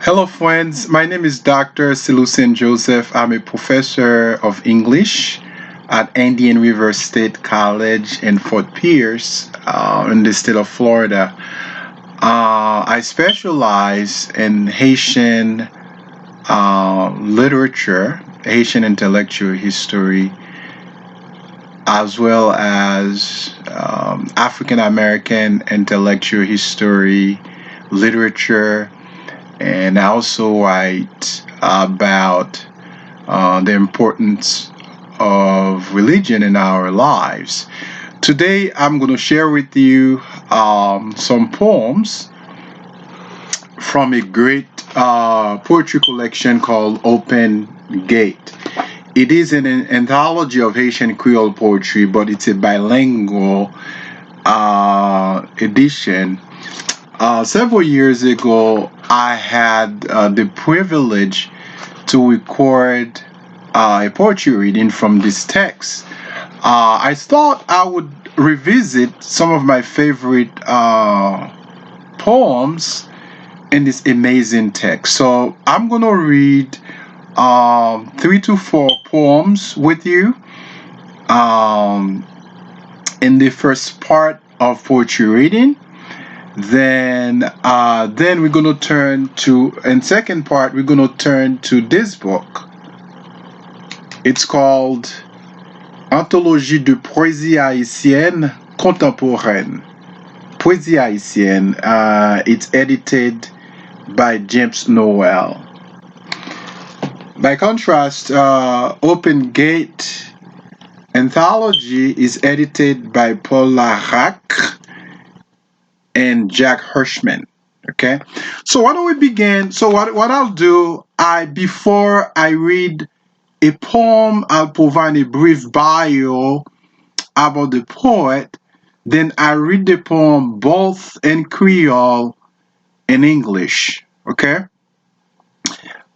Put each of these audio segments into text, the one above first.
Hello, friends. My name is Dr. Celucien Joseph. I'm a professor of English at Indian River State College in Fort Pierce, in the state of Florida. I specialize in Haitian literature, Haitian intellectual history, as well as African American intellectual history, literature, and I also write about the importance of religion in our lives. Today, I'm going to share with you some poems from a great poetry collection called Open Gate. It is an anthology of Haitian Creole poetry, but it's a bilingual edition. Several years ago, I had the privilege to record a poetry reading from this text. I thought I would revisit some of my favorite poems in this amazing text. So I'm going to read 3 to 4 poems with you in the first part of poetry reading. Then we're going to turn to, in second part, we're going to turn to this book. It's called Anthology de poésie haïtienne contemporaine. Poésie haïtienne. It's edited by James Noel. By contrast, Open Gate Anthology is edited by Paul Laraque and Jack Hirschman. Okay, so why don't we begin? So what I'll do, before I read a poem, I'll provide a brief bio about the poet. Then I read the poem both in Creole and English. Okay.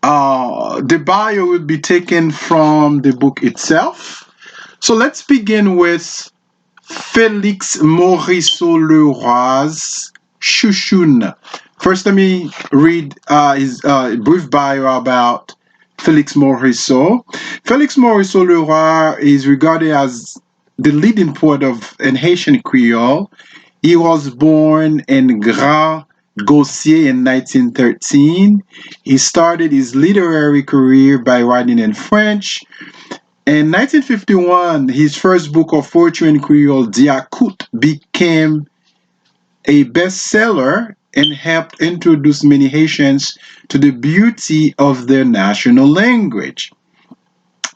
The bio will be taken from the book itself. So let's begin with Felix Morisseau-Leroy's Shooshoon. First, let me read his brief bio about Felix Morisseau. Felix Morisseau-Leroy is regarded as the leading poet in Haitian Creole. He was born in Grand Gossier in 1913. He started his literary career by writing in French. In 1951, his first book of poetry in Creole, Diacoute, became a bestseller and helped introduce many Haitians to the beauty of their national language.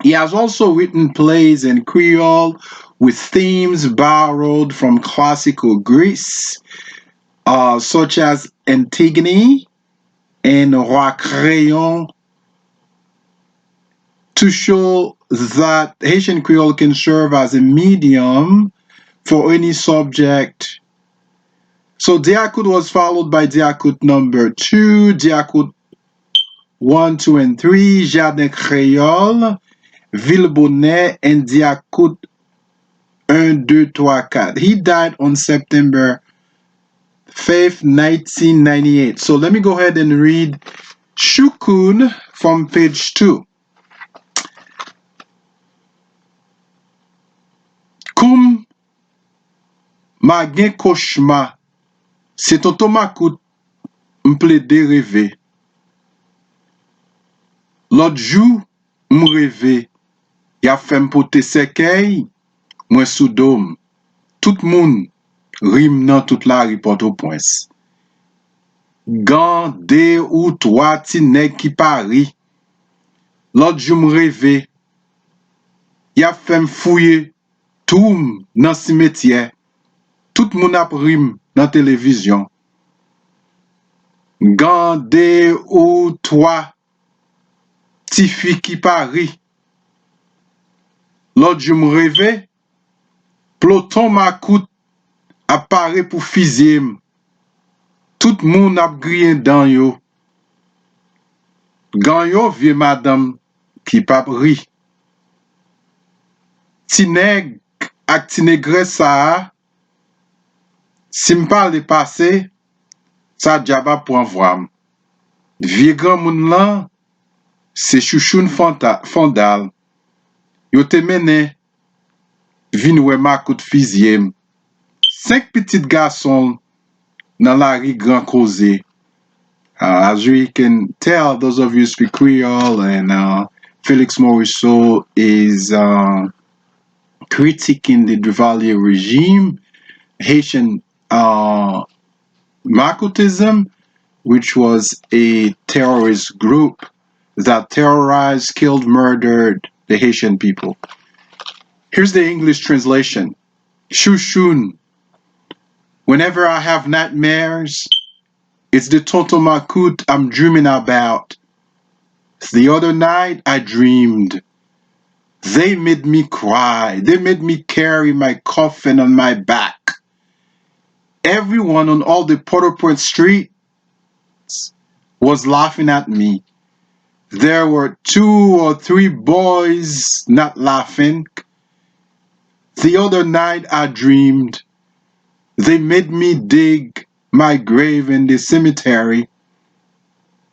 He has also written plays in Creole with themes borrowed from classical Greece, such as Antigone and Roi Crayon, to show that Haitian Creole can serve as a medium for any subject. So Diacoute was followed by Diacoute number 2, Diacoute 1, 2, and 3, Jardin Créole, Villebonnet, and Diacoute 1, 2, 3, 4. He died on September 5th, 1998. So let me go ahead and read Chouchoun from page 2. Koum ma gen koshma, se tonton makout m'ple de rêve. L'autre jou m'rêve, y a fait m'pote sekey, mwen sou dom. Tout moun rim nan toute la ripote au prince. Gan, de ou trois ti nèg qui pari. L'autre jou m'rêve, y a fait m'fouye toum nan Simitye. Tout moun ap rim nan télévision. Gan, de ou trois ti fi qui pari. L'autre jou m'rêve, peloton makout apparaît pour fiziem. Tout moun ap griyen dan yo. Gan yo vie madame qui pap ri. Ti nèg ak ti nègres sa, si m'pa le passé, sa diaba pou envoam. Vie grand moun lan, se Chouchoun fondal. Yo te mene, vin wè makout fizyem. 5 petit garçons nan la ri grand cause. As you can tell, those of you who speak Creole, and Felix Morisseau is critiquing the Duvalier regime, Haitian Marcotism, which was a terrorist group that terrorized, killed, murdered the Haitian people. Here's the English translation. Shooshoon. Whenever I have nightmares, it's the Tonton Macoute I'm dreaming about. The other night I dreamed. They made me cry. They made me carry my coffin on my back. Everyone on all the Port-au-Prince streets was laughing at me. There were 2 or 3 boys not laughing. The other night I dreamed. They made me dig my grave in the cemetery.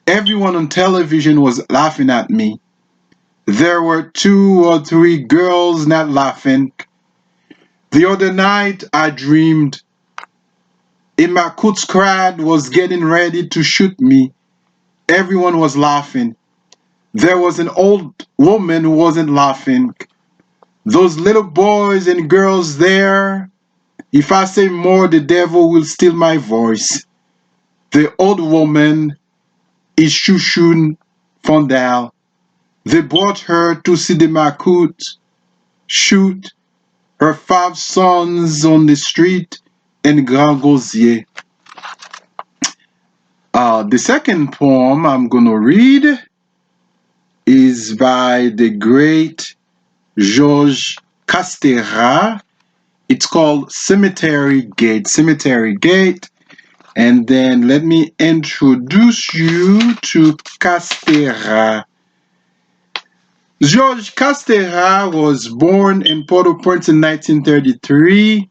Everyone on television was laughing at me. There were 2 or 3 girls not laughing. The other night I dreamed a Macoute squad was getting ready to shoot me. Everyone was laughing. There was an old woman who wasn't laughing. Those little boys and girls there, if I say more, the devil will steal my voice. The old woman is Chouchoun Fondal. They brought her to see the Macoute shoot her 5 sons on the street in Grand Gosier. The second poem I'm going to read is by the great Georges Castera. It's called Cemetery Gate. Cemetery Gate. And then let me introduce you to Castera. Georges Castera was born in Port-au-Prince in 1933.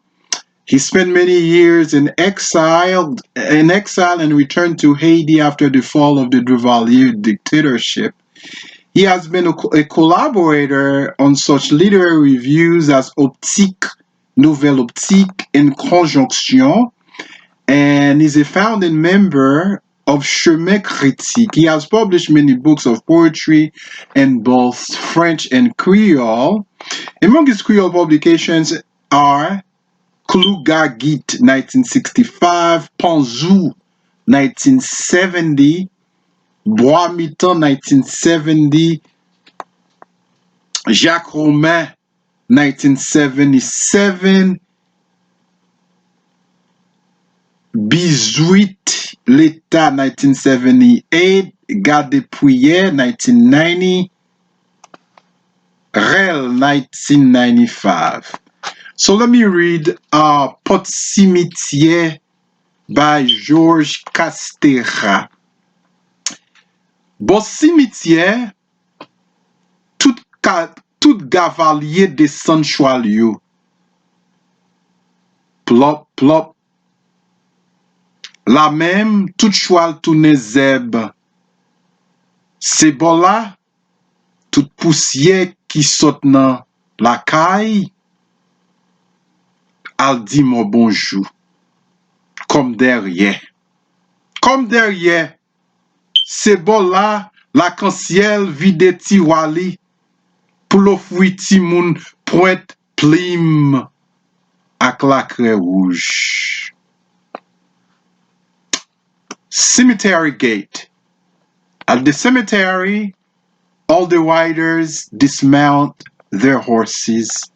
He spent many years in exile and returned to Haiti after the fall of the Duvalier dictatorship. He has been a collaborator on such literary reviews as Optique, Nouvelle Optique, and Conjonction, and is a founding member of Chemin Critique. He has published many books of poetry in both French and Creole. Among his Creole publications are Klougagit 1965, Panzou 1970, Bois Mitan 1970, Jacques Romain 1977, Bizuit l'État 1978, Garde Pouillet 1990, Rel 1995. So let me read Pot Simitye by Georges Castera. Bon Simitye, tout gavalier descend choual yo. Plop, plop. La même, tout choual tourne zeb. Se bon la, tout poussière qui saute nan la caille, al di mon bonjour. Comme derrière. Comme derrière. Se bon la, la kansiel vide ti wali, pou lo fwi ti moun pointe plim ak la craie rouge. Cemetery Gate. At the cemetery, all the riders dismount their horses,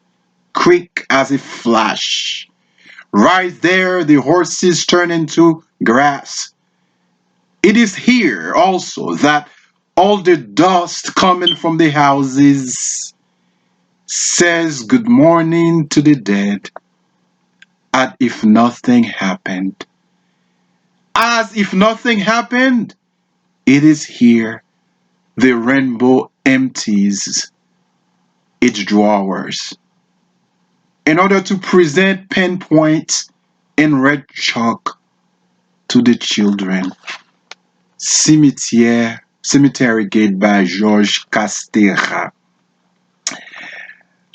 quick as a flash. Right there, the horses turn into grass. It is here also that all the dust coming from the houses says good morning to the dead, as if nothing happened. As if nothing happened, it is here the rainbow empties its drawers in order to present pinpoints in red chalk to the children. Simitye, Cemetery Gate by Georges Castera.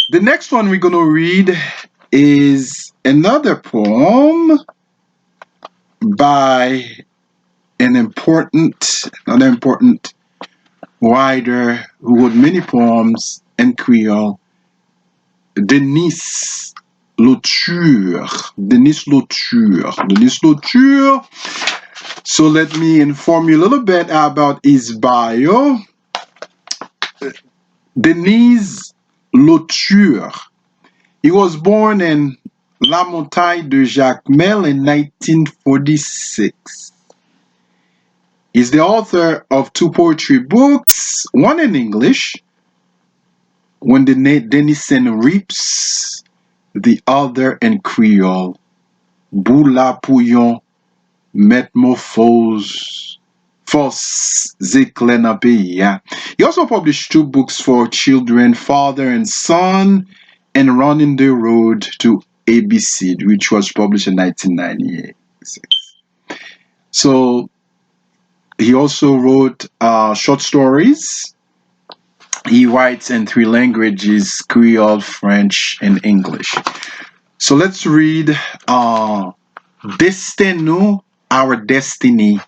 The next one we're going to read is another poem by another important writer who wrote many poems in Creole, Denize Lotu. Denize Lotu. So let me inform you a little bit about his bio. Denize Lotu. He was born in La Montagne de Jacmel in 1946. He's the author of 2 poetry books, one in English, When the Denison Reaps, the other in Creole, Boula Pouillon, Metamorphose, Force Zéclé. He also published 2 books for children, Father and Son, and Running the Road to ABC, which was published in 1996. So he also wrote short stories. He writes in 3 languages, Creole, French, and English. So let's read Desten, Our Destiny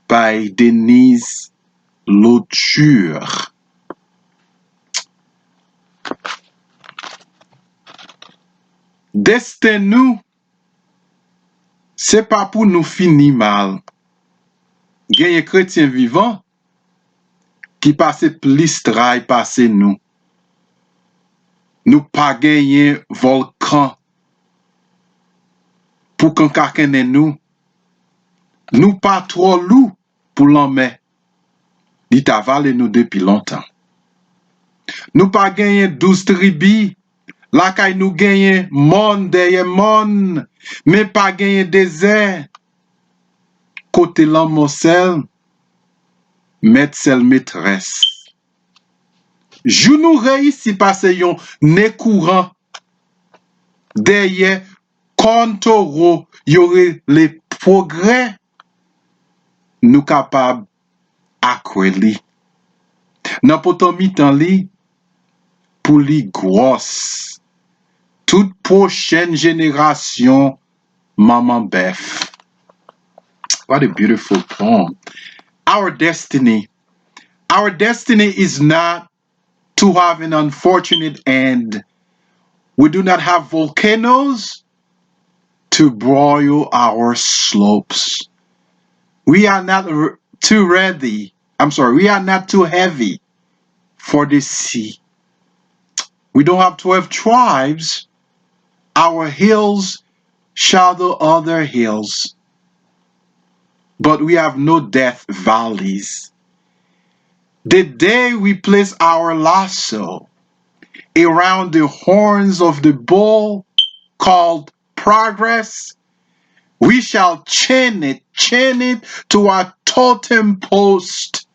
by Denize Lotu. Desten nou, c'est pas pour nous finir mal. Genye chrétien vivant qui passe plus trai passe nous. Nous pas genye volcan pour qu'on kakene nous. Nous pas trop loup pour l'homme. Li ta vale nous depuis longtemps. Nous pas genye 12 tribus. La kay nous genye mon derrière mon. Mais pas genye désert. Côté l'homme sel. Met sel maîtresse. Jou nous réussi passer yon ne courant. Derrière Kontoro, y aurait les progrès. Nous capables akweli. Nan poton mitan li, pour li grosse. Toute prochaine génération, maman bef. What a beautiful poem. Our destiny. Our destiny is not to have an unfortunate end. We do not have volcanoes to broil our slopes. We are not too ready. We are not too heavy for the sea. We don't have 12 tribes. Our hills shadow other hills. But we have no death valleys. The day we place our lasso around the horns of the bull called progress, we shall chain it to our totem post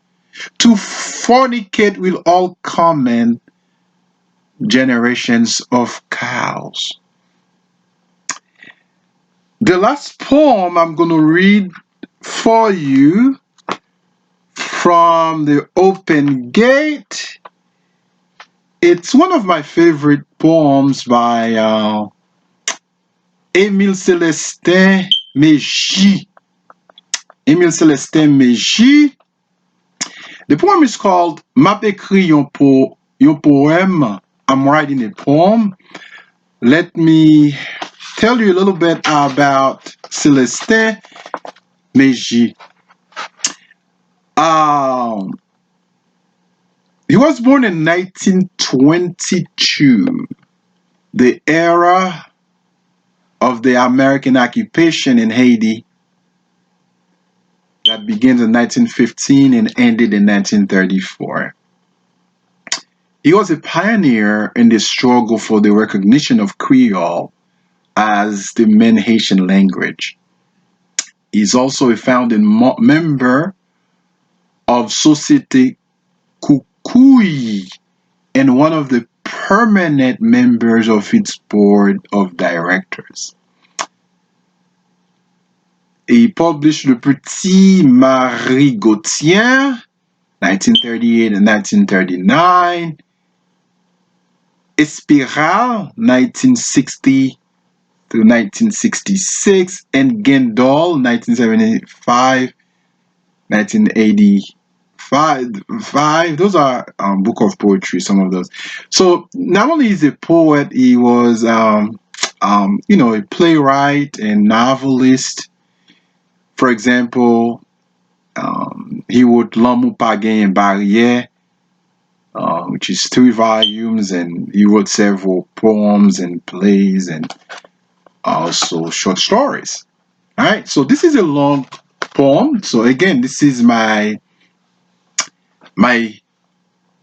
to fornicate with all common generations of cows. The last poem I'm going to read for you from the Open Gate. It's one of my favorite poems by Emile Celestin-Megie. Emile Celestin-Megie. The poem is called Map Ekri yon poem. I'm writing a poem. Let me tell you a little bit about Celestin-Megie. He was born in 1922, the era of the American occupation in Haiti that begins in 1915 and ended in 1934. He was a pioneer in the struggle for the recognition of Creole as the main Haitian language. He's also a founding member of Société Koukoui and one of the permanent members of its board of directors. Il published Le Petit Marigotien, 1938 and 1939. Espiral, 1960 through 1966. And Gendol, 1975, 1985. Those are book of poetry, some of those. So not only is he a poet, he was, a playwright and novelist. For example, he wrote L'amour pas gagné barrière, which is 3 volumes, and he wrote several poems and plays and also short stories. All right, so this is a long poem. So again, this is my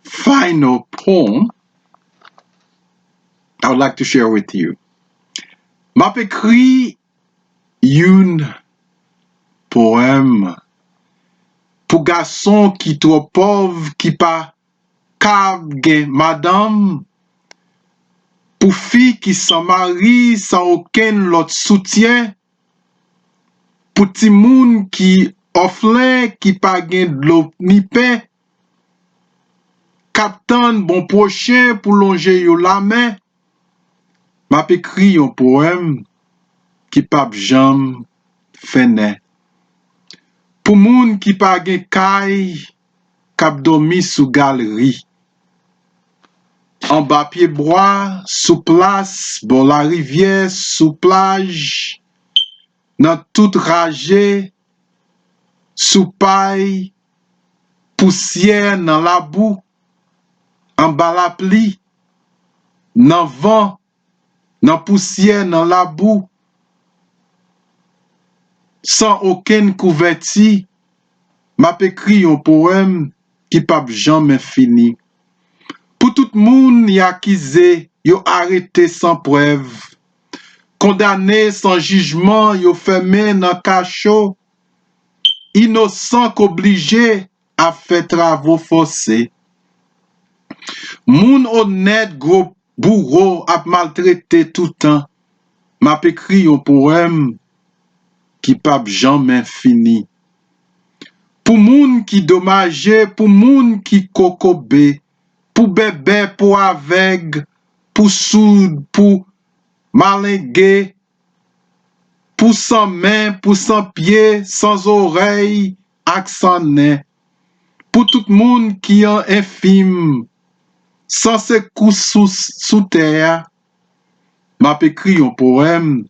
final poem I would like to share with you. M'a écrit Youn poème pour garçon qui trop pauvre qui pas cave gen madame, pour fille qui s'en marie sans aucun l'autre soutien, pour ti moun qui orphelin qui pas gen de l'eau ni pain, captain bon prochain pour longer yo la main. M'a écrit un poème qui pas jam fene. Pour moun qui pas gen kay k'ap dormi sous galerie. En bas pied bois, sous place, bon la rivière, sous plage, dans toute ragée, sous paille, poussière dans la boue, en bas la pli, dans vent, dans poussière dans la boue, sans aucune couverture, m'a écrit un poème qui pas jamais fini. Pour tout le monde y accusé, yo arrêté sans preuve, condamné sans jugement, yo fermé dans cachot, innocent qu'obligé à faire travaux forcés. Moun honnête gros bourreau a maltraité tout le temps. M'a écrit un poème qui pas jamais fini. Pour moun qui dommagé, pour moun qui kokobé, pour bébé, pour aveugle, pour sourd, pour malingué, pour sans main, pour sans pied, sans oreille, accent nez. Pour tout le monde qui est infime, sans se coups sous terre, m'a écrit un poème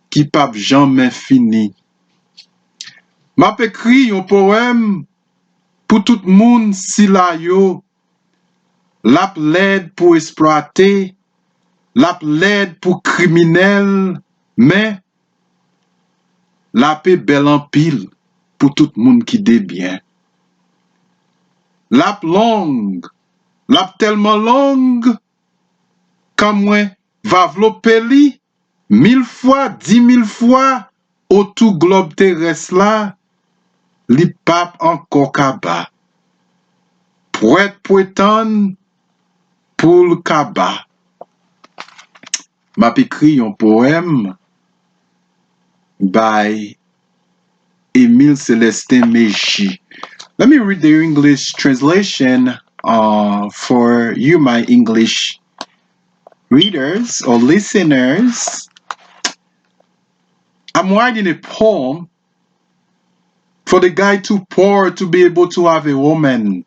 qui pas jamais fini. M'a écrit un poème pour tout le monde si la yo, la plaide pour exploiter, la plaide pour criminel, mais la paix belle en pile pour tout le monde qui débien. La longue, la tellement longue, comme moi, va vloper li 1000 fois, 10 000 fois, autour globe terrestre là, li pape encore kaba. Poète poétonne pour le kaba. M'a écrit un poème by Emile Celestin-Megie. Let me read the English translation for you, my English readers or listeners. I'm writing a poem for the guy too poor to be able to have a woman,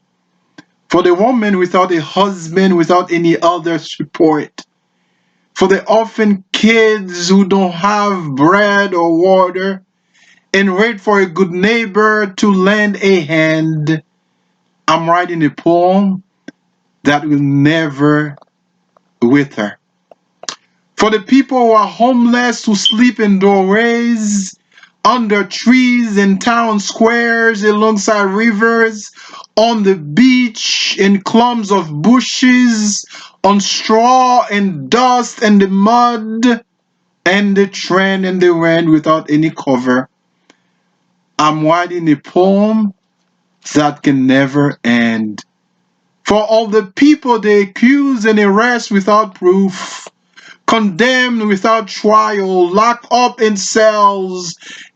for the woman without a husband, without any other support, for the orphan kids who don't have bread or water, and wait for a good neighbor to lend a hand. I'm writing a poem that will never wither. For the people who are homeless, who sleep in doorways, under trees, in town squares, alongside rivers, on the beach, in clumps of bushes, on straw and dust and the mud, and the train and the rain without any cover. I'm writing a poem that can never end. For all the people they accuse and arrest without proof, condemned without trial, locked up in cells,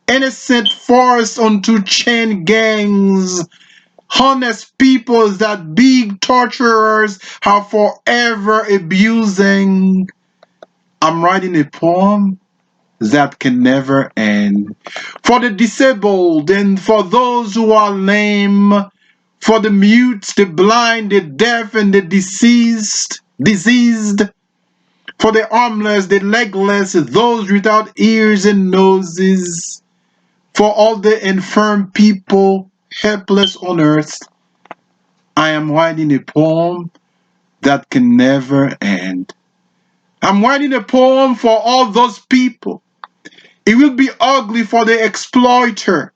innocent forced onto chain gangs, honest people that big torturers are forever abusing. I'm writing a poem that can never end. For the disabled and for those who are lame, for the mute, the blind, the deaf, and the diseased, for the armless, the legless, those without ears and noses, for all the infirm people helpless on earth, I am writing a poem that can never end. I'm writing a poem for all those people. It will be ugly for the exploiter,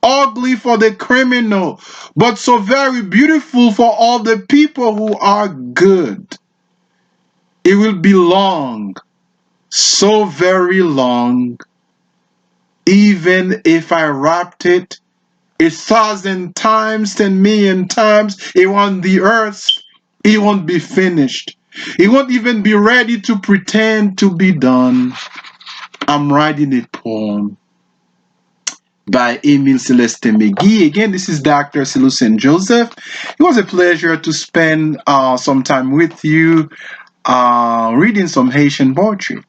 ugly for the criminal, but so very beautiful for all the people who are good. It will be long, so very long, even if I wrapped it 1,000 times, 10 million times around the earth, it won't be finished. It won't even be ready to pretend to be done. I'm writing a poem by Emile Celestin-Megie. Again, this is Dr. Celucien Joseph. It was a pleasure to spend some time with you reading some Haitian poetry.